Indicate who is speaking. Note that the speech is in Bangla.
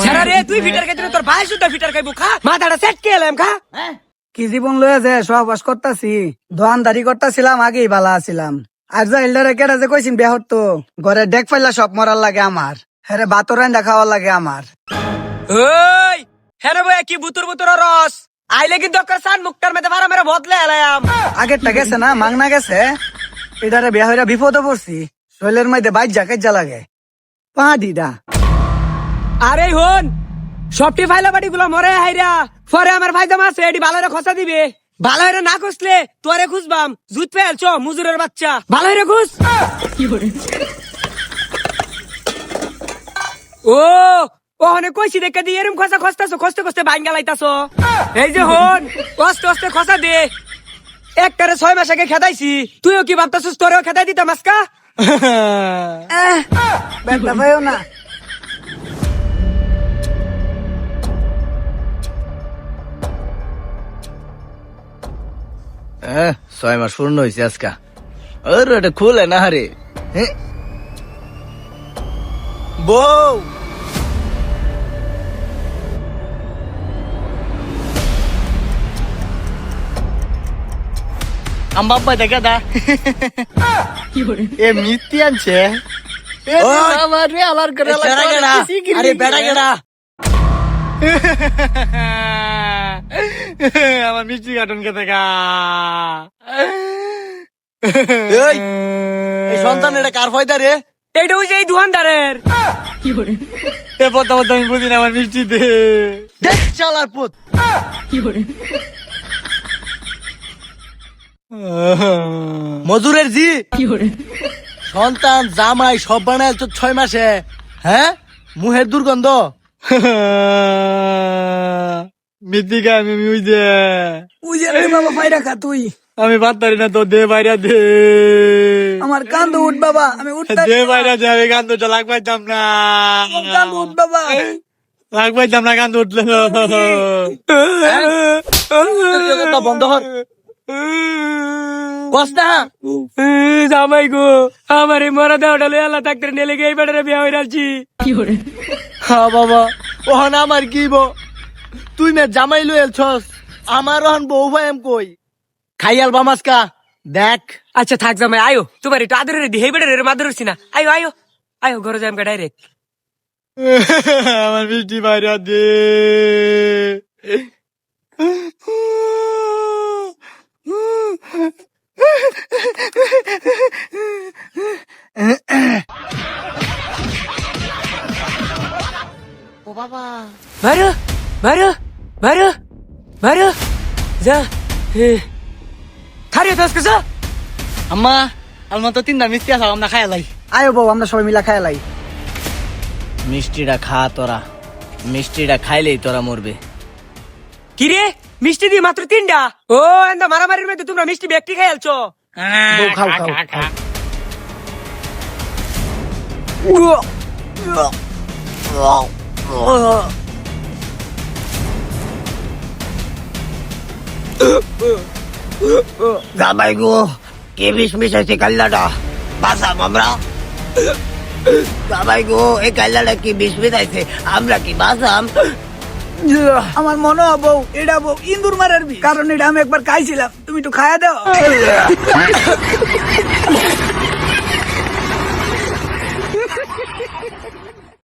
Speaker 1: সারা রে তুই ফিটার খাইতে তোর ভাই শুদ্ধ ফিটার খাইবো খা মাথাটা সেট কে এলাম খা
Speaker 2: কি জীবন লয়ে যে সহবাস করতাছি দোয়ানদারি করতাছিলাম আগেই বালা আছিলাম আর যা এল্ডারে কেটা যে কইছিন বেহর তো ঘরে ডেক পাইলা সব মরার লাগে আমার হ্যাঁ বাতর রান্দা খাওয়ার লাগে আমার
Speaker 1: ওই হ্যাঁ বই কি বুতুর বুতুর রস আইলে কিন্তু দরকার সান মুক্তার মেতে ভাড়া মেরে বদলে এলাম
Speaker 2: আগেরটা গেছে না মাংনা গেছে এটারে বিয়া হইরা বিপদে পড়ছি শৈলের মধ্যে বাইর জাকের লাগে পা দিদা
Speaker 1: আরে হন সবটি ফাইলা বাড়ি গুলো মরে হাইরা পরে আমার ভাই জামা আছে এটি ভালো খসা দিবে ভালো হইরা না খুঁজলে তোরে খুঁজবাম জুত ফেলছ মুজুরের বাচ্চা ভালো হইরা খুঁজ ও ওখানে কইছি দেখে দিয়ে এরম খসা খসতাছো খসতে খসতে বাইঙ্গা লাইতাছো এই যে হন কষ্ট কষ্ট খসা দে একটারে 6 মাস আগে খেদাইছি তুইও কি ভাবতাছিস তোরেও খেদাই দিতাম আজকা
Speaker 2: ব্যথা পাইও না
Speaker 3: হ্যাঁ 6 মাস পূর্ণ হয়েছে আজকা ওর এটা খুলে না রে বউ আম্বাব্বা দেখা দা এ মিষ্টি আনছে আমার রে আলার করে
Speaker 1: আরে বেড়া গেড়া
Speaker 3: আমার মিষ্টি কার্টুন কে দেখা এই সন্তান এটা কার ফয়দা রে
Speaker 1: এইটা ওই যে এই দোকানদারের
Speaker 3: এ পদ্মা পদ্মা আমি বুঝি না আমার মিষ্টি দে দেখ চালার পুত মজুরের জি সন্তান জামাই সব বানায় 6 মাসে হ্যাঁ মুহের দুর্গন্ধ মিথিকা আমি বুঝে
Speaker 2: বাবা পাই রাখা তুই
Speaker 3: আমি পারতারি না তো দে বাইরা দে
Speaker 2: আমার কান্দ উঠ বাবা আমি উঠতে
Speaker 3: দে বাইরা দে আমি কান্দটা লাগবাইতাম না
Speaker 2: কান্দ উঠ বাবা
Speaker 3: লাগবাইতাম না কান্দ উঠলে বন্ধ হর কষ্ট
Speaker 1: জামাই গো আমার এই মরা দেওয়াটা লই আল্লাহ থাকতে নেলে গিয়ে এই বেটারে বিয়া হয়ে রাখছি
Speaker 3: হ্যাঁ বাবা ওহন আমার কি বো তুই মে জামাই লইলছস আমার ওহন বউ ভাই এম কই খাইয়াল বামাসকা দেখ
Speaker 1: আচ্ছা থাক জামাই আয়ো তোমার একটু আদরের দি হেই বেটারে মাদর হচ্ছি না আয়ো আয়ো আয়ো ঘরে যাই আমাকে ডাইরেক্ট
Speaker 3: আমার মিষ্টি বাইরা দে ও বাবা
Speaker 1: ভারো ভারো ভারো ভারো যা খারিয়ে তো আজকে যা
Speaker 3: আম্মা আলমা তো 3টা মিষ্টি আছে আমরা খাইলাই
Speaker 2: আয়ো বউ আমরা সবাই মিলা খাইলাই
Speaker 3: মিষ্টিটা খা তোরা মিষ্টিটা খাইলেই তোরা মরবে
Speaker 1: কি রে মিষ্টি দিয়ে মাত্র 3টা ও এন্দা মারামারির মধ্যে তোমরা মিষ্টি ব্যক্তি খাইলছো
Speaker 2: বউ খাও খাও
Speaker 4: জামাই গো কি বিষ মিশাইছে কাল্লাটা বাসাম আমরা জামাই গো এই কাল্লাটা কি বিষ মিশাইছে আমরা কি বাসাম
Speaker 2: আমার মনে হয় বউ এটা বউ ইন্দুর মারার কারণ এটা আমি একবার খাইছিলাম তুমি একটু খায়া দাও